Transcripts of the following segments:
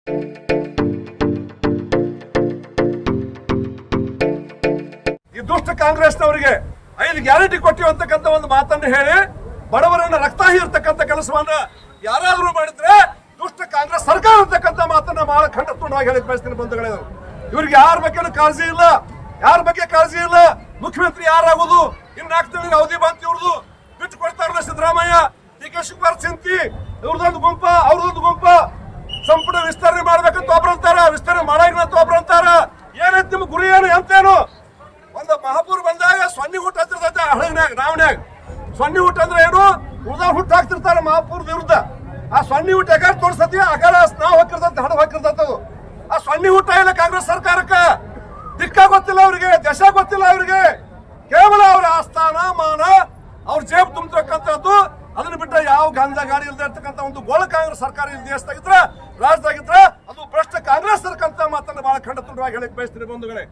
ಈ ದುಷ್ಟ ಕಾಂಗ್ರೆಸ್ನವರಿಗೆ 5 ಗ್ಯಾರಂಟಿ ಕೊಟ್ಟಿವಿ ಅಂತಕ್ಕಂಥ ಒಂದು ಮಾತನ್ನು ಹೇಳಿ ಬಡವರನ್ನ ರಕ್ತ ಹೀರ್ತಕ್ಕಂಥ ಕೆಲಸವನ್ನ ಯಾರಾದ್ರೂ ಮಾಡಿದ್ರೆ ದುಷ್ಟ ಕಾಂಗ್ರೆಸ್ ಸರ್ಕಾರ ಅಂತಕ್ಕಂಥ ಮಾತನ್ನ ಬಹಳ ಖಂಡಿತವಾಗಿ ಹೇಳಕ್ ಬಯಸ್ತೀನಿ ಬಂಧುಗಳೇ. ಇವ್ರಿಗೆ ಯಾರ ಬಗ್ಗೆ ಕಾಳಜಿ ಇಲ್ಲ, ಯಾರ ಬಗ್ಗೆ ಕಾಳಜಿ ಇಲ್ಲ. ಮುಖ್ಯಮಂತ್ರಿ ಯಾರಾಗೋದು ಇನ್ನು 4 ತಿಂಗಳಿಗೆ ಅವಧಿ ಬಂತು, ಇವ್ರದು ಬಿಟ್ಟು ಕೊಡ್ತಾರಲ್ಲ ಸಿದ್ದರಾಮಯ್ಯ, ಡಿ ಕೆ ಶಿವಕುಮಾರ್ ಚಿಂತಿ, ಇವ್ರದೊಂದು ಗುಂಪ ಅವ್ರದೊಂದು ಗುಂಪ. ಸಂಪುಟ ವಿಸ್ತರಣೆ ಮಾಡ್ಬೇಕಂತ ಒಬ್ರು ಅಂತಾರ, ವಿಸ್ತರಣೆ ಮಾಡಂಗಿಲ್ಲ ಒಬ್ರು ಅಂತಾರ. ಏನೈತಿ ನಿಮ್ ಗುರಿ ಏನು ಎಂತೇನು? ಒಂದು ಮಹಾಪೂರ್ ಬಂದಾಗ ಸೊನ್ನೆ ಹುಟ್ಟು ಹತ್ತಿರ್ತೈತೆ ಹಳಗ್ನಾಗ ನಾವನ್ಯಾಗ. ಸೊನ್ನೆ ಹುಟ್ಟು ಅಂದ್ರೆ ಏನು? ಉಳ್ದ ಹುಟ್ಟು ಹಾಕ್ತಿರ್ತಾರ ಮಹಾಪೂರ್ ವಿರುದ್ಧ. ಆ ಸೊನ್ನೆ ಹುಟ್ಟು ಯಾಕಾರ ತೋರಿಸ್ತೀವಿ ಆಕಾರ ನಾವು ಹಾಕಿರ್ತೈತೆ, ಹಣ ಹಾಕಿರ್ತೈತೆ. ಅದು ಆ ಸೊನ್ನೆ ಹುಟ್ಟ ಇಲ್ಲ ಕಾಂಗ್ರೆಸ್ ಸರ್ಕಾರಕ್ಕ. ದಿಕ್ಕ ಗೊತ್ತಿಲ್ಲ ಅವ್ರಿಗೆ, ದಶ ಗೊತ್ತಿಲ್ಲ ಅವ್ರಿಗೆ. ಕೇವಲ ಅವರ ಆಸ್ಥಾನ ಮಾನ ಅವ್ರ ಜೇಬ್ ತುಂಬತಕ್ಕಂಥದ್ದು. ಅದನ್ನ ಬಿಟ್ಟ ಯಾವ ಗಂಧ ಗಾಡಿ ಇಲ್ಲದೆ ಇರ್ತಕ್ಕಂಥ ಒಂದು ಗೋಳ ಕಾಂಗ್ರೆಸ್ ಸರ್ಕಾರ ಈ ದೇಶದಾಗಿದ್ರ ರಾಜ್ಯದಾಗಿದ್ರ ಅದು ಭ್ರಷ್ಟ ಕಾಂಗ್ರೆಸ್ ಸರ್ಕಂತ ಮಾತನ್ನ ಬಹಳ ಖಂಡಿತವಾಗಿ ಹೇಳಕ್ ಬಯಸ್ತೀನಿ ಬಂಧುಗಳೇ.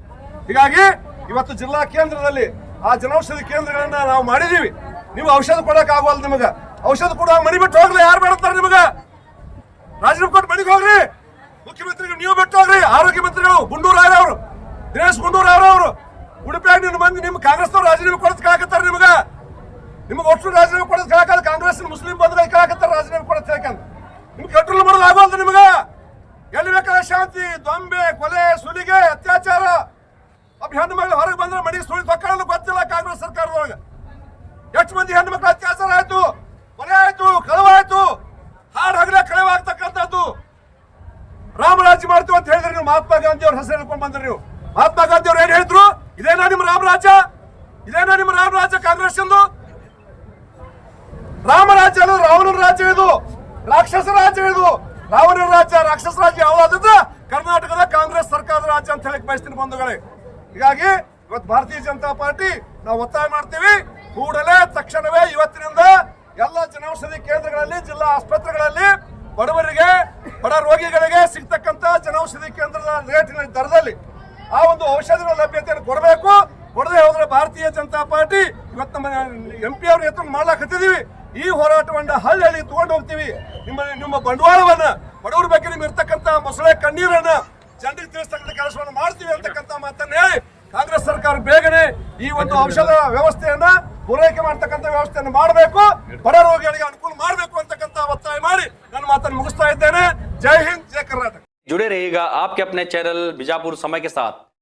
ಹೀಗಾಗಿ ಇವತ್ತು ಜಿಲ್ಲಾ ಕೇಂದ್ರದಲ್ಲಿ ಆ ಜನೌಷಧಿ ಕೇಂದ್ರಗಳನ್ನ ನಾವು ಮಾಡಿದೀವಿ. ನೀವು ಔಷಧ ಕೊಡಕ್ ಆಗವಲ್ಲ, ನಿಮಗ ಔಷಧ ಕೊಡುವ ಮನಿ ಬಿಟ್ಟು ಹೋಗ್ಲಿ. ಯಾರು ಬೇಡತ್ತಾರ ನಿಮಗ? ರಾಜೀನಾಮೆ ಕೊಟ್ಟು ಮನೆಗೆ ಹೋಗ್ರಿ. ಮುಖ್ಯಮಂತ್ರಿಗಳು ನೀವು ಬಿಟ್ಟು ಹೋಗ್ರಿ. ಆರೋಗ್ಯ ಮಂತ್ರಿಗಳು ಗುಂಡೂರಾವ್ ಅವರು, ದಿನೇಶ್ ಗುಂಡೂರಾವ್ ಅವರು ಉಡುಪಿಯಾಗ ನಿನ್ನ ಮಂದಿ ನಿಮ್ಮ ಕಾಂಗ್ರೆಸ್ನವ್ರು ರಾಜೀನಾಮೆ ಕೊಡೋದ್ ಕೇಳಕತ್ತಾರ. ನಿಮ್ಗೆ ಒಟ್ಟು ರಾಜೀನಾಮೆ ಕೊಡೋದ್ ಕೇಳಕ ಕಾಂಗ್ರೆಸ್ ಮುಸ್ಲಿಂ ಬಂಧುಗಳು ಕೇಳಕತ್ತಾರ ರಾಜೀನಾಮೆ ಕೊಡೋದ್ ಕೇಳ್ಕಂತ. ನಿಮ್ಗೆ ಕಂಟ್ರೋಲ್ ಮಾಡೋದು ಆಗೋಲ್ದು ನಿಮಗ. ಎಲ್ಲಿ ಬೇಕಾದ ಶಾಂತಿ, ದೊಂಬೆ, ಕೊಲೆ, ಸುಲಿಗೆ, ಅತ್ಯಾಚಾರ. ಒಬ್ಬ ಹೆಣ್ಣು ಮಗಳು ಹೊರಗೆ ಬಂದ್ರೆ ಮನೆಗೆ ಸುಳಿ ತೊಕ್ಕೊಳ್ಳಲು ಗೊತ್ತಿಲ್ಲ ಕಾಂಗ್ರೆಸ್ ಸರ್ಕಾರದೊಳಗೆ. ಎಷ್ಟು ಮಂದಿ ಹೆಣ್ಣು ಮಕ್ಕಳು ಅತ್ಯಾಚಾರ ಆಯ್ತು, ಕೊಲೆ ಆಯ್ತು, ಕಳವಾಯ್ತು, ಹಾಡು ಹಗಲೇ ಕಳವಾಗ್ತಕ್ಕಂಥದ್ದು. ರಾಮರಾಜ್ಯ ಮಾಡ್ತೀವಿ ಅಂತ ಹೇಳಿದ್ರಿ ನೀವು. ಮಹಾತ್ಮ ಗಾಂಧಿ ಅವ್ರ ಹೆಸರು ಹೇಳ್ಕೊಂಡು ಬಂದ್ರಿ ನೀವು. ಮಹಾತ್ಮ ಗಾಂಧಿ ಅವ್ರು ಏನ್ ಹೇಳಿದ್ರು? ಇದೇನಾ ನಿಮ್ಮ ರಾಮರಾಜ್ಯ? ಇದೇನಾ ನಿಮ್ಮ ರಾಮರಾಜ್ಯ? ಕಾಂಗ್ರೆಸ್ ಎಂದು ರಾಮರಾಜ್ಯ ಅನ್ನೋದು ರಾವಣನ ರಾಜ್ಯ, ಇದು ರಾಕ್ಷಸ ರಾಜ್ಯ. ಇದು ರಾವಣನ ರಾಜ್ಯ, ರಾಕ್ಷಸ ರಾಜ್ಯ ಯಾವ್ದಾದ್ರೆ ಕರ್ನಾಟಕದ ಕಾಂಗ್ರೆಸ್ ಸರ್ಕಾರದ ರಾಜ್ಯ ಅಂತ ಹೇಳಕ್ ಬಯಸ್ತೀನಿ ಬಂಧುಗಳೇ. ಹೀಗಾಗಿ ಇವತ್ತು ಭಾರತೀಯ ಜನತಾ ಪಾರ್ಟಿ ನಾವು ಒತ್ತಾಯ ಮಾಡ್ತೀವಿ, ಕೂಡಲೇ ತಕ್ಷಣವೇ ಇವತ್ತಿನಿಂದ ಎಲ್ಲ ಜನೌಷಧಿ ಕೇಂದ್ರಗಳಲ್ಲಿ, ಜಿಲ್ಲಾ ಆಸ್ಪತ್ರೆಗಳಲ್ಲಿ ಬಡವರಿಗೆ, ಬಡ ರೋಗಿಗಳಿಗೆ ಸಿಗ್ತಕ್ಕಂತ ಜನೌಷಧಿ ಕೇಂದ್ರದ ರೇಟಿನ ದರದಲ್ಲಿ ಆ ಒಂದು ಔಷಧಿಗಳ ಲಭ್ಯತೆಯನ್ನು ಕೊಡಬೇಕು. ಕೊಡದೆ ಹೋದ್ರೆ ಭಾರತೀಯ ಜನತಾ ಪಾರ್ಟಿ ಇವತ್ತು ನಮ್ಮ MP ಅವ್ರ ನೇತೃತ್ವ ಮಾಡ್ಲಾಕತ್ತಿದೀವಿ. ಈ ಹೋರಾಟವನ್ನ ಹಳ್ಳಿ ತಗೊಂಡು ಹೋಗ್ತೀವಿ. ನಿಮ್ಮ ಬಂಡವಾಳವನ್ನ, ಬಡವರ ಬಗ್ಗೆ ನಿಮ್ಗೆ ಇರ್ತಕ್ಕಂಥ ಮೊಸಳೆ ಕಣ್ಣೀರನ್ನ ಜನರಿಗೆ ತಿಳಿಸ್ತಕ್ಕಂಥ ಕೆಲಸವನ್ನು ಮಾಡ್ತೀವಿ ಅಂತಕ್ಕಂಥ ಮಾತನ್ನ ಹೇಳಿ ಕಾಂಗ್ರೆಸ್ ಸರ್ಕಾರ ಬೇಗನೆ ಈ ಒಂದು ಔಷಧ ವ್ಯವಸ್ಥೆಯನ್ನ ಪೂರೈಕೆ ಮಾಡ್ತಕ್ಕಂಥ ವ್ಯವಸ್ಥೆಯನ್ನು ಮಾಡಬೇಕು, ಬಡ ರೋಗಿಗಳಿಗೆ ಅನುಕೂಲ ಮಾಡಬೇಕು ಅಂತಕ್ಕಂಥ ಒತ್ತಾಯ ಮಾಡಿ ನನ್ನ ಮಾತನ್ನು ಮುಗಿಸ್ತಾ ಇದ್ದೇನೆ. ಜೈ ಹಿಂದ್, ಜೈ ಕರ್ನಾಟಕ. जुड़े रहिएगा आपके अपने चैनल बीजापुर समय के साथ।